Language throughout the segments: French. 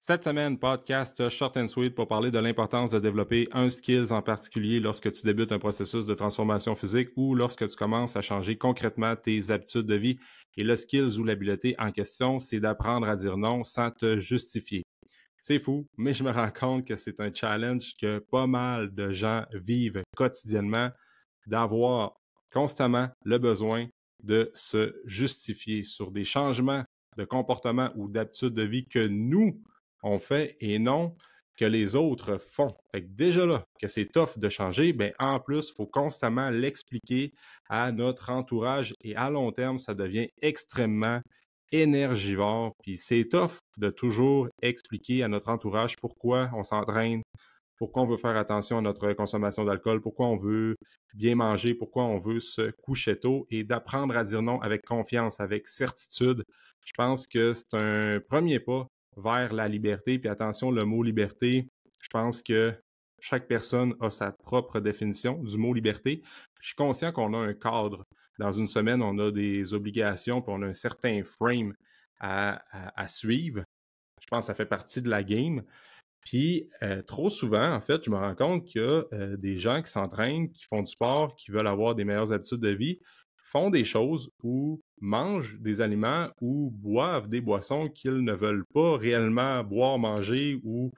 Cette semaine, podcast Short and Sweet pour parler de l'importance de développer un skills en particulier lorsque tu débutes un processus de transformation physique ou lorsque tu commences à changer concrètement tes habitudes de vie. Et le skills ou l'habileté en question, c'est d'apprendre à dire non sans te justifier. C'est fou, mais je me rends compte que c'est un challenge que pas mal de gens vivent quotidiennement, d'avoir constamment le besoin de se justifier sur des changements de comportement ou d'habitudes de vie que nous, on fait et non que les autres font. Fait que déjà là, que c'est tough de changer, ben en plus, il faut constamment l'expliquer à notre entourage et à long terme, ça devient extrêmement énergivore. Puis c'est tough de toujours expliquer à notre entourage pourquoi on s'entraîne, pourquoi on veut faire attention à notre consommation d'alcool, pourquoi on veut bien manger, pourquoi on veut se coucher tôt et d'apprendre à dire non avec confiance, avec certitude. Je pense que c'est un premier pas vers la liberté. Puis attention, le mot liberté, je pense que chaque personne a sa propre définition du mot liberté. Je suis conscient qu'on a un cadre. Dans une semaine, on a des obligations, puis on a un certain frame à suivre. Je pense que ça fait partie de la game. Puis, trop souvent, en fait, je me rends compte qu'il y a des gens qui s'entraînent, qui font du sport, qui veulent avoir des meilleures habitudes de vie, font des choses ou mangent des aliments ou boivent des boissons qu'ils ne veulent pas réellement boire, manger ou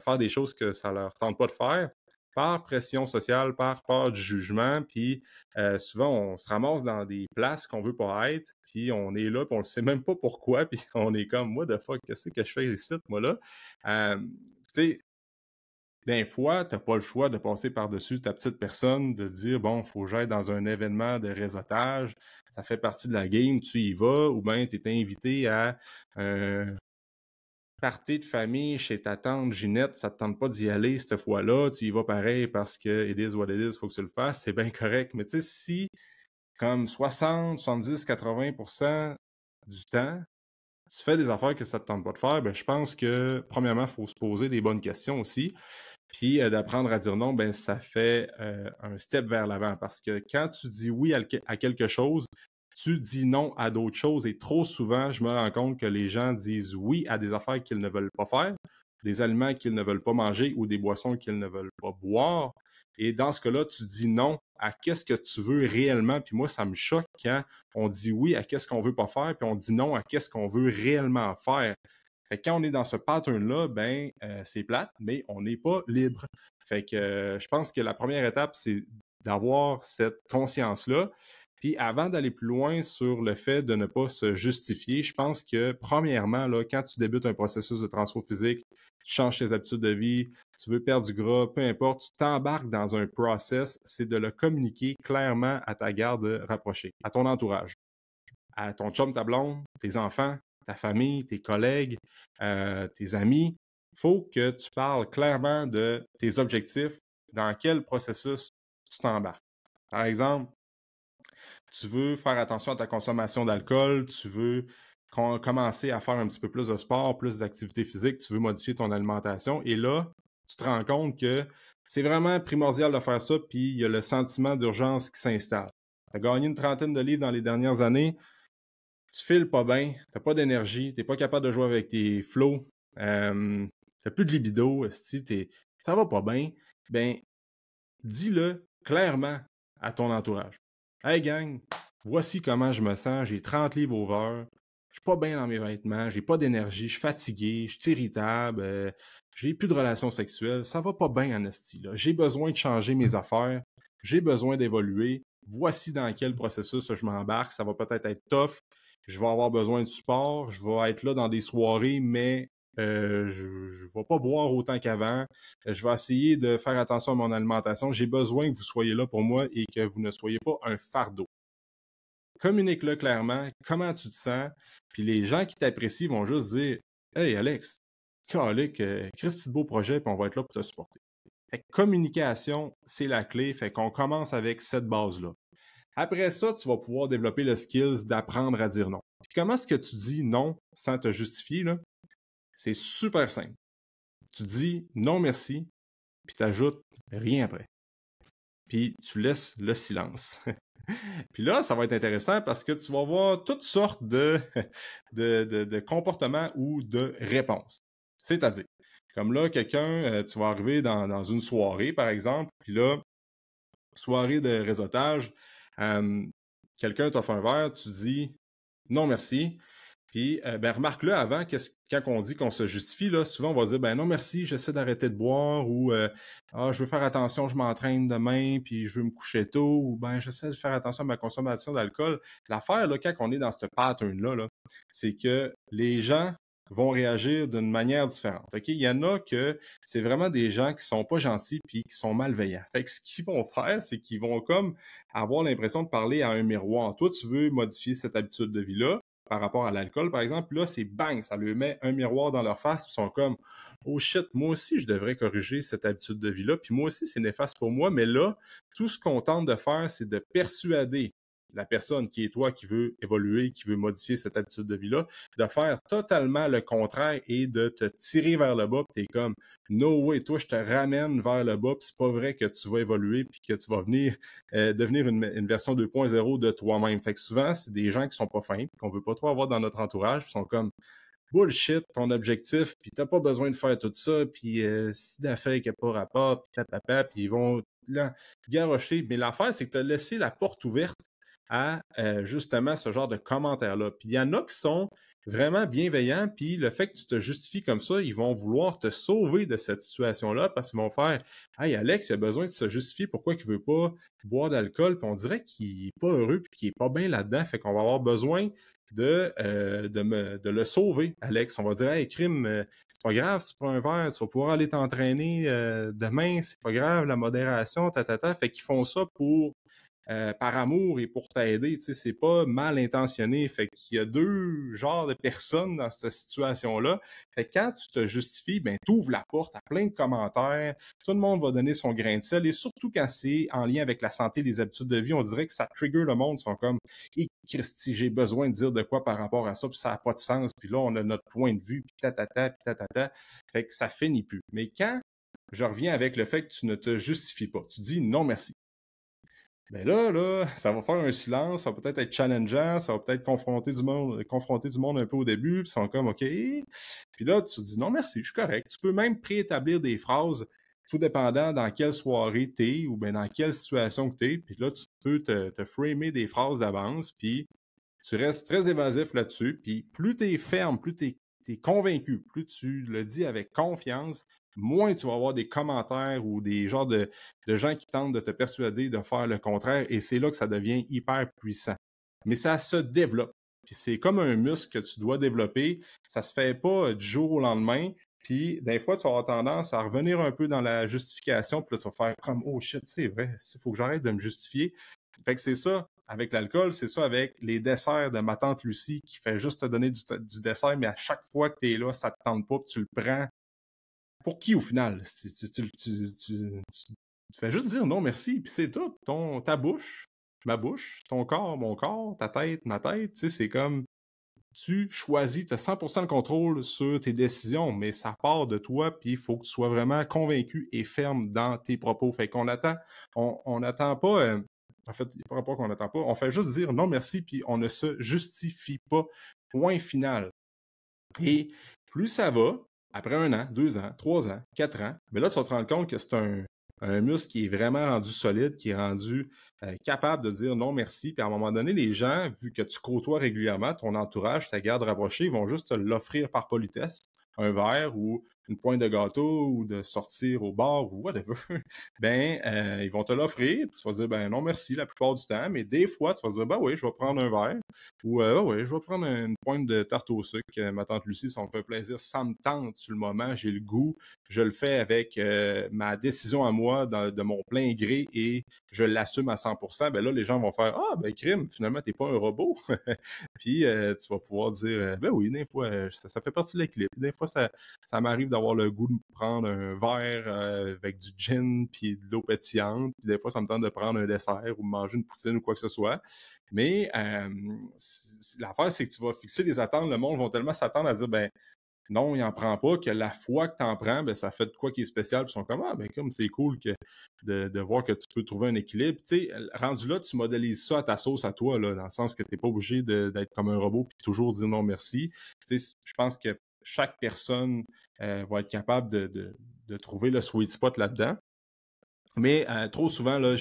faire des choses que ça leur tente pas de faire par pression sociale, par peur du jugement. Puis, souvent, on se ramasse dans des places qu'on veut pas être, puis on est là, puis on ne sait même pas pourquoi, puis on est comme, what the fuck, qu'est-ce que je fais ici, moi, là? Tu sais, des fois, tu n'as pas le choix de passer par-dessus ta petite personne, de dire, bon, il faut que j'aille dans un événement de réseautage, ça fait partie de la game, tu y vas, ou bien tu es invité à un party de famille chez ta tante Ginette, ça ne te tente pas d'y aller cette fois-là, tu y vas pareil parce que it is what it is, il faut que tu le fasses, c'est bien correct. Mais tu sais, si comme 60, 70, 80% du temps, tu fais des affaires que ça ne te tente pas de faire, ben, je pense que, premièrement, il faut se poser des bonnes questions aussi. Puis d'apprendre à dire non, ben ça fait un step vers l'avant. Parce que quand tu dis oui à quelque chose, tu dis non à d'autres choses. Et trop souvent, je me rends compte que les gens disent oui à des affaires qu'ils ne veulent pas faire, des aliments qu'ils ne veulent pas manger ou des boissons qu'ils ne veulent pas boire. Et dans ce cas-là, tu dis non à qu'est-ce que tu veux réellement. Puis moi, ça me choque quand on dit oui à qu'est-ce qu'on veut pas faire, puis on dit non à qu'est-ce qu'on veut réellement faire. Fait que quand on est dans ce pattern-là, ben c'est plate, mais on n'est pas libre. Fait que je pense que la première étape, c'est d'avoir cette conscience-là. Puis avant d'aller plus loin sur le fait de ne pas se justifier, je pense que premièrement, là, quand tu débutes un processus de transfo physique, tu changes tes habitudes de vie, tu veux perdre du gras, peu importe, tu t'embarques dans un process, c'est de le communiquer clairement à ta garde rapprochée, à ton entourage, à ton chum, ta blonde, tes enfants, ta famille, tes collègues, tes amis. Il faut que tu parles clairement de tes objectifs, dans quel processus tu t'embarques. Par exemple, tu veux faire attention à ta consommation d'alcool, tu veux commencer à faire un petit peu plus de sport, plus d'activité physique, tu veux modifier ton alimentation. Et là, tu te rends compte que c'est vraiment primordial de faire ça, puis il y a le sentiment d'urgence qui s'installe. Tu as gagné une trentaine de livres dans les dernières années, tu files pas bien, t'as pas d'énergie, t'es pas capable de jouer avec tes flows, t'as plus de libido, ça va pas bien, ben dis-le clairement à ton entourage. Hey gang, voici comment je me sens, j'ai 30 livres over, je suis pas bien dans mes vêtements, j'ai pas d'énergie, je suis fatigué, je suis irritable, j'ai plus de relations sexuelles, ça va pas bien en esti, là. J'ai besoin de changer mes affaires, j'ai besoin d'évoluer, voici dans quel processus je m'embarque, ça va peut-être être tough, je vais avoir besoin de support, je vais être là dans des soirées, mais je ne vais pas boire autant qu'avant. Je vais essayer de faire attention à mon alimentation. J'ai besoin que vous soyez là pour moi et que vous ne soyez pas un fardeau. Communique-le clairement, comment tu te sens, puis les gens qui t'apprécient vont juste dire « Hey Alex, calique, Christy de beau projet, puis on va être là pour te supporter. » Fait que communication, c'est la clé, fait qu'on commence avec cette base-là. Après ça, tu vas pouvoir développer le skills d'apprendre à dire non. Puis comment est-ce que tu dis non sans te justifier, là? C'est super simple. Tu dis non merci, puis tu ajoutes rien après. Puis tu laisses le silence. Puis là, ça va être intéressant parce que tu vas voir toutes sortes de comportements ou de réponses. C'est-à-dire, comme là, quelqu'un, tu vas arriver dans une soirée, par exemple, puis là, soirée de réseautage, euh, quelqu'un t'offre un verre, tu dis non merci. Puis, ben, remarque-le avant, quand on dit qu'on se justifie, là, souvent on va se dire, ben non, merci, j'essaie d'arrêter de boire, ou je veux faire attention, je m'entraîne demain, puis je veux me coucher tôt, ou ben j'essaie de faire attention à ma consommation d'alcool. L'affaire, là, quand on est dans ce pattern-là, là, c'est que les gens vont réagir d'une manière différente. OK? Il y en a que c'est vraiment des gens qui sont pas gentils puis qui sont malveillants. Fait que ce qu'ils vont faire, c'est qu'ils vont comme avoir l'impression de parler à un miroir. Toi, tu veux modifier cette habitude de vie-là par rapport à l'alcool, par exemple, là, c'est bang, ça leur met un miroir dans leur face, puis ils sont comme oh shit, moi aussi, je devrais corriger cette habitude de vie-là, puis moi aussi, c'est néfaste pour moi, mais là, tout ce qu'on tente de faire, c'est de persuader la personne qui est toi, qui veut évoluer, qui veut modifier cette habitude de vie-là, de faire totalement le contraire et de te tirer vers le bas, puis t'es comme no way, toi, je te ramène vers le bas, puis c'est pas vrai que tu vas évoluer, puis que tu vas venir devenir une version 2.0 de toi-même. Fait que souvent, c'est des gens qui sont pas fins, qu'on veut pas trop avoir dans notre entourage, qui sont comme bullshit, ton objectif, puis t'as pas besoin de faire tout ça, puis si d'affaires qui n'a pas rapport, puis papa, puis ils vont là, garrocher. Mais l'affaire, c'est que tu as laissé la porte ouverte à justement ce genre de commentaires-là. Puis il y en a qui sont vraiment bienveillants, puis le fait que tu te justifies comme ça, ils vont vouloir te sauver de cette situation-là parce qu'ils vont faire « Hey, Alex, il a besoin de se justifier pourquoi il veut pas boire d'alcool, puis on dirait qu'il est pas heureux, puis qu'il est pas bien là-dedans, fait qu'on va avoir besoin de le sauver, Alex. On va dire, hey, crime, c'est pas grave, c'est pas un verre, tu vas pouvoir aller t'entraîner demain, c'est pas grave, la modération, ta. Fait qu'ils font ça par amour et pour t'aider, tu sais, c'est pas mal intentionné. Fait qu'il y a deux genres de personnes dans cette situation-là. Fait que quand tu te justifies, ben, t'ouvres la porte à plein de commentaires. Tout le monde va donner son grain de sel et surtout quand c'est en lien avec la santé et les habitudes de vie, on dirait que ça trigger le monde. Ils sont comme, hé, Christy, j'ai besoin de dire de quoi par rapport à ça, puis ça n'a pas de sens. Puis là, on a notre point de vue, puis tatata, puis tatata. Fait que ça finit plus. Mais quand je reviens avec le fait que tu ne te justifies pas, tu dis non merci. Mais là, ça va faire un silence, ça va peut-être être challengeant, ça va peut-être confronter du monde un peu au début, puis ils sont comme OK. Puis là, tu te dis non, merci, je suis correct. Tu peux même préétablir des phrases, tout dépendant dans quelle soirée t'es ou bien dans quelle situation que t'es. Puis là, tu peux te framer des phrases d'avance, puis tu restes très évasif là-dessus. Puis plus t'es ferme, plus t'es convaincu, plus tu le dis avec confiance, moins tu vas avoir des commentaires ou des genres de gens qui tentent de te persuader de faire le contraire. Et c'est là que ça devient hyper puissant. Mais ça se développe. Puis c'est comme un muscle que tu dois développer. Ça se fait pas du jour au lendemain. Puis des fois, tu vas avoir tendance à revenir un peu dans la justification. Puis là, tu vas faire comme « Oh shit, c'est vrai, il faut que j'arrête de me justifier. » Fait que c'est ça avec l'alcool, c'est ça avec les desserts de ma tante Lucie qui fait juste te donner du dessert, mais à chaque fois que tu es là, ça te tente pas, puis tu le prends. Pour qui au final? Tu fais juste dire non merci, puis c'est tout. Ta bouche, ma bouche, ton corps, mon corps, ta tête, ma tête, tu sais, c'est comme tu choisis, tu as 100% le contrôle sur tes décisions, mais ça part de toi, puis il faut que tu sois vraiment convaincu et ferme dans tes propos. Fait qu'on attend, on n'attend pas, en fait, il n'y a pas rapport qu'on n'attend pas, on fait juste dire non merci, puis on ne se justifie pas. Point final. Et plus ça va, après 1 an, 2 ans, 3 ans, 4 ans, mais là, tu vas te rendre compte que c'est un muscle qui est vraiment rendu solide, qui est rendu capable de dire non merci. Puis à un moment donné, les gens, vu que tu côtoies régulièrement, ton entourage, ta garde rapprochée, ils vont juste te l'offrir par politesse, un verre ou une pointe de gâteau ou de sortir au bar ou whatever. Ben, ils vont te l'offrir, puis tu vas dire ben non merci la plupart du temps, mais des fois, tu vas dire ben oui, je vais prendre un verre. Ou ouais, je vais prendre une pointe de tarte au sucre. Ma tante Lucie, ça me fait plaisir. Ça me tente sur le moment, j'ai le goût. Je le fais avec ma décision à moi de mon plein gré et je l'assume à 100%. Ben là, les gens vont faire ah ben crime, finalement t'es pas un robot. Puis tu vas pouvoir dire ben oui, des fois ça fait partie de l'équilibre. Des fois ça m'arrive d'avoir le goût de prendre un verre avec du gin puis de l'eau pétillante. Puis des fois ça me tente de prendre un dessert ou de manger une poutine ou quoi que ce soit. Mais l'affaire, c'est que tu vas fixer les attentes. Le monde va tellement s'attendre à dire, ben non, il n'en prend pas, que la fois que tu en prends, ben ça fait de quoi qui est spécial. Puis ils sont comme, ah, ben comme c'est cool de voir que tu peux trouver un équilibre. Tu sais, rendu là, tu modélises ça à ta sauce à toi, là, dans le sens que tu n'es pas obligé d'être comme un robot puis toujours dire non merci. Tu sais, je pense que chaque personne va être capable de trouver le sweet spot là-dedans. Mais trop souvent, là,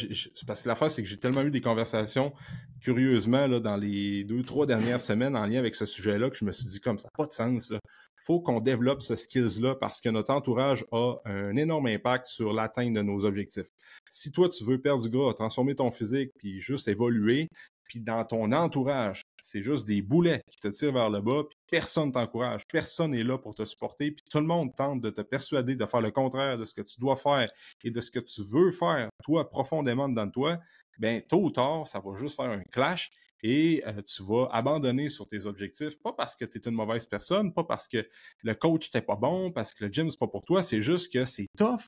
parce que l'affaire, c'est que j'ai tellement eu des conversations, curieusement, là, dans les 2-3 dernières semaines en lien avec ce sujet-là, que je me suis dit, comme ça n'a pas de sens. Il faut qu'on développe ce skills-là parce que notre entourage a un énorme impact sur l'atteinte de nos objectifs. Si toi, tu veux perdre du gras, transformer ton physique, puis juste évoluer, puis dans ton entourage, c'est juste des boulets qui te tirent vers le bas, puis personne t'encourage, personne n'est là pour te supporter, puis tout le monde tente de te persuader de faire le contraire de ce que tu dois faire et de ce que tu veux faire, toi, profondément dedans de toi, bien, tôt ou tard, ça va juste faire un clash et tu vas abandonner sur tes objectifs, pas parce que tu es une mauvaise personne, pas parce que le coach n'était pas bon, parce que le gym, c'est pas pour toi, c'est juste que c'est tough,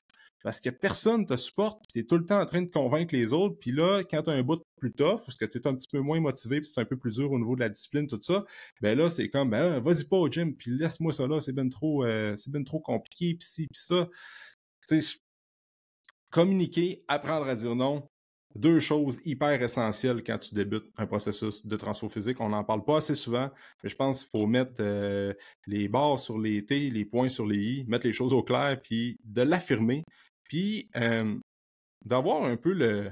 parce que personne ne te supporte, puis tu es tout le temps en train de convaincre les autres, puis là, quand tu as un bout plus tough, parce que tu es un petit peu moins motivé, puis c'est un peu plus dur au niveau de la discipline, tout ça, ben là, c'est comme, ben vas-y pas au gym, puis laisse-moi ça là, c'est bien trop compliqué, puis ci, puis ça. Tu sais, communiquer, apprendre à dire non, deux choses hyper essentielles quand tu débutes un processus de transfert physique. On n'en parle pas assez souvent, mais je pense qu'il faut mettre les barres sur les T, les points sur les I, mettre les choses au clair, puis de l'affirmer, puis d'avoir un peu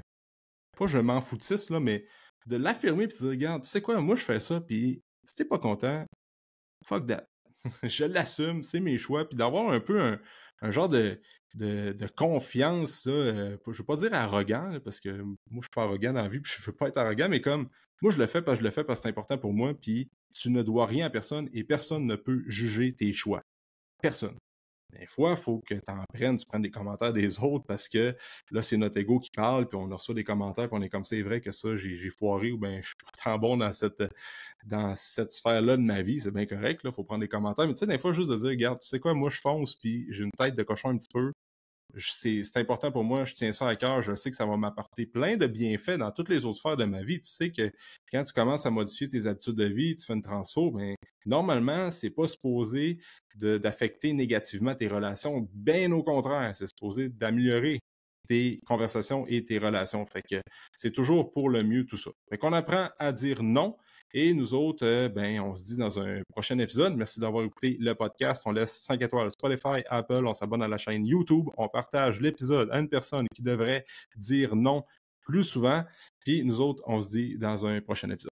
pas je m'en foutisse, là, mais de l'affirmer, puis de dire, regarde, tu sais quoi, moi je fais ça, puis si t'es pas content, fuck that. Je l'assume, c'est mes choix, puis d'avoir un peu un genre de confiance, là, je ne veux pas dire arrogant, là, parce que moi, je suis pas arrogant dans la vie, puis je veux pas être arrogant, mais comme, moi, je le fais parce que je le fais parce que c'est important pour moi, puis tu ne dois rien à personne et personne ne peut juger tes choix. Personne. Des fois, il faut que tu prennes des commentaires des autres parce que là, c'est notre ego qui parle, puis on reçoit des commentaires, puis on est comme c'est vrai que ça, j'ai foiré ou bien je suis pas tant bon dans cette sphère-là de ma vie, c'est bien correct, il faut prendre des commentaires. Mais tu sais, des fois, juste de dire, regarde, tu sais quoi, moi je fonce, puis j'ai une tête de cochon un petit peu. C'est important pour moi, je tiens ça à cœur, je sais que ça va m'apporter plein de bienfaits dans toutes les autres sphères de ma vie. Tu sais que quand tu commences à modifier tes habitudes de vie, tu fais une transfo, bien, normalement, c'est pas supposé d'affecter négativement tes relations. Bien au contraire, c'est supposé d'améliorer tes conversations et tes relations. Fait que c'est toujours pour le mieux tout ça. Fait qu'on apprend à dire non. Et nous autres, ben, on se dit dans un prochain épisode. Merci d'avoir écouté le podcast. On laisse 5 étoiles Spotify, Apple. On s'abonne à la chaîne YouTube. On partage l'épisode à une personne qui devrait dire non plus souvent. Puis nous autres, on se dit dans un prochain épisode.